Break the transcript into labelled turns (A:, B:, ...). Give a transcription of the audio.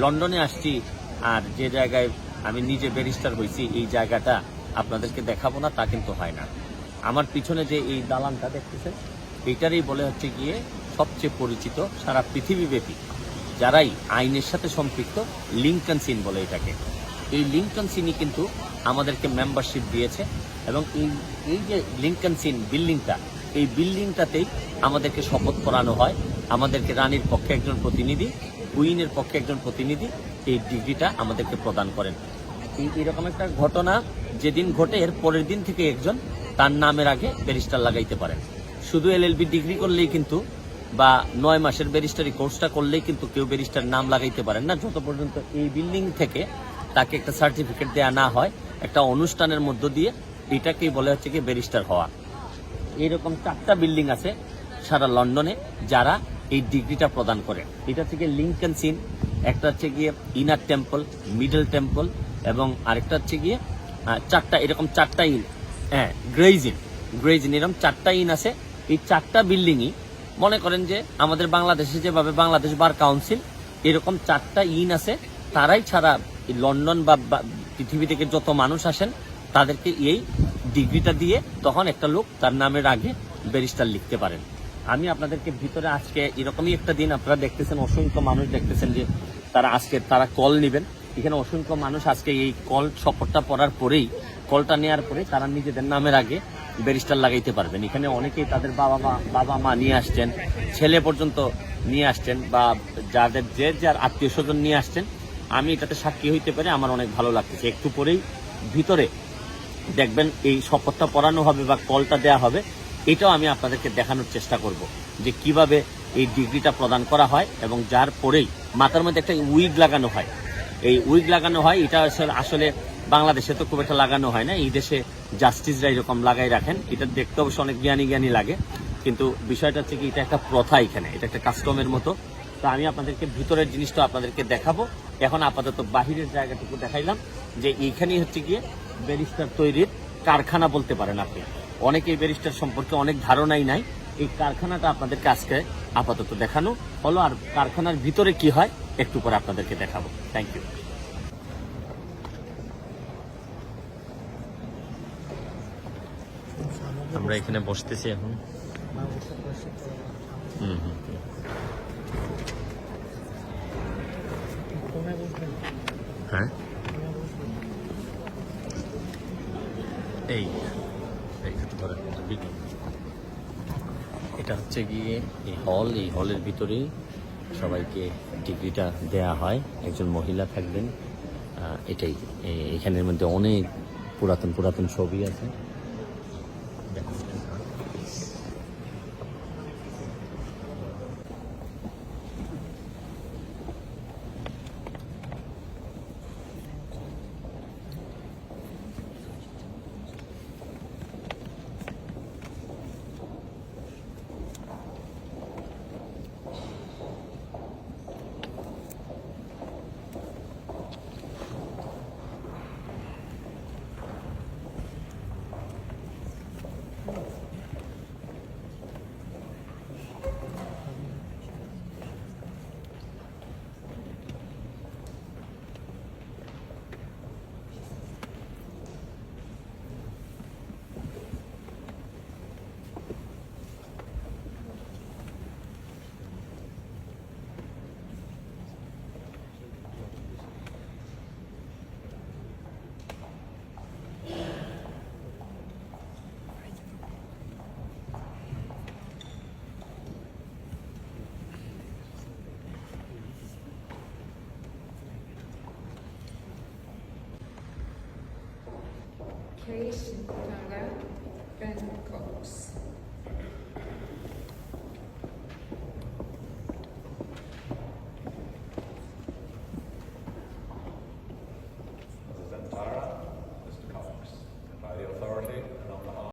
A: লন্ডনে আসছি আর যে জায়গায় আমি নিজে ব্যারিস্টার হয়েছি এই জায়গাটা আপনাদেরকে দেখাবো না তা কিন্তু হয় না। আমার পিছনে যে এই দালানটা দেখতেছেন এইটারই বলে হচ্ছে গিয়ে সবচেয়ে পরিচিত সারা পৃথিবীব্যাপী যারাই আইনের সাথে সম্পৃক্ত লিংকন সিন বলে এটাকে। এই লিংকন সিনই কিন্তু আমাদেরকে মেম্বারশিপ দিয়েছে এবং এই যে লিংকন সিন বিল্ডিংটা, এই বিল্ডিংটাতেই আমাদেরকে শপথ করানো হয়। আমাদেরকে রানীর পক্ষে একজন প্রতিনিধি, কুইনের পক্ষে একজন প্রতিনিধি এই ডিগ্রিটা আমাদেরকে প্রদান করেন। এরকম একটা ঘটনা যেদিন ঘটে এর পরের দিন থেকে একজন তার নামের আগে ব্যারিস্টার লাগাইতে পারেন। শুধু এলএলবি ডিগ্রি করলেই কিন্তু বা 9 মাসের ব্যারিস্টারি কোর্সটা করলেই কিন্তু কেউ ব্যারিস্টার নাম লাগাইতে পারেন না, যত পর্যন্ত এই বিল্ডিং থেকে তাকে একটা সার্টিফিকেট দেওয়া না হয় একটা অনুষ্ঠানের মধ্য দিয়ে। এটাকেই বলে হচ্ছে কি ব্যারিস্টার হওয়া। এইরকম 4টা বিল্ডিং আছে সারা লন্ডনে যারা এই ডিগ্রিটা প্রদান করে। এটা থেকে লিংকন সিন, একটা হচ্ছে গিয়ে ইনার টেম্পল, মিডল টেম্পল এবং আরেকটা হচ্ছে গিয়ে 4টা এরকম 4টা ইন, হ্যাঁ গ্রেজিন এরকম 4টা ইন আছে। এই 4টা বিল্ডিংই মনে করেন যে আমাদের বাংলাদেশে যেভাবে বাংলাদেশ বার কাউন্সিল এরকম 4টা ইন আছে। তারাই ছাড়া লন্ডন বা পৃথিবী থেকে যত মানুষ আসেন তাদেরকে এই ডিগ্রিটা দিয়ে তখন একটা লোক তার নামের আগে ব্যারিস্টার লিখতে পারেন। আমি আপনাদেরকে ভিতরে আজকে এরকমই একটা দিন আপনারা দেখতেছেন, অসংখ্য মানুষ দেখতেছেন যে তারা কল নেবেন। এখানে অসংখ্য মানুষ আজকে এই কল শপথটা পড়ার পরেই, কলটা নেওয়ার পরে তারা নিজেদের নামের আগে ব্যারিস্টার লাগাইতে পারবেন। এখানে অনেকেই তাদের বাবা মা নিয়ে আসছেন, ছেলে পর্যন্ত নিয়ে আসছেন বা যাদের যার আত্মীয় স্বজন নিয়ে আসছেন। আমি এটাতে সাক্ষী হইতে পারে, আমার অনেক ভালো লাগতেছে। একটু পরেই ভিতরে দেখবেন এই শপথটা পড়ানো হবে বা কলটা দেয়া হবে। এটাও আমি আপনাদেরকে দেখানোর চেষ্টা করব যে কিভাবে এই ডিগ্রিটা প্রদান করা হয় এবং যার পরেই মাথার মধ্যে একটা উইগ লাগানো হয়। এই উইগ লাগানো হয়, এটা আসলে বাংলাদেশে তো খুব একটা লাগানো হয় না, এই দেশে জাস্টিসরা এরকম লাগাই রাখেন। এটা দেখতে অবশ্য অনেক জ্ঞানী লাগে, কিন্তু বিষয়টা হচ্ছে কি এটা একটা প্রথা, এখানে এটা একটা কাস্টমের মতো। তো আমি আপনাদেরকে ভিতরের জিনিসটা আপনাদেরকে দেখাবো। এখন আপাতত বাহিরের জায়গাটুকু দেখাইলাম যে এইখানেই হচ্ছে গিয়ে ব্যারিস্টার তৈরির কারখানা বলতে পারেন আপনি। অনেকেই ব্যারিস্টার সম্পর্কে অনেক ধারণাই নাই। এই কারখানাটা আপনাদেরকে আজকে আপাতত দেখানো হলো, আর কারখানার ভিতরে কি হয় একটু পরে আপনাদেরকে দেখাবো। Thank you. আমরা এখানে বসতেছি এখন। হ্যাঁ, এটা হচ্ছে গিয়ে এই হলের ভিতরেই সবাইকে ডিগ্রিটা দেয়া হয়। একজন মহিলা থাকবেন, এটাই। এখানের মধ্যে অনেক পুরাতন ছবি আছে।
B: Case Clara Van Cox.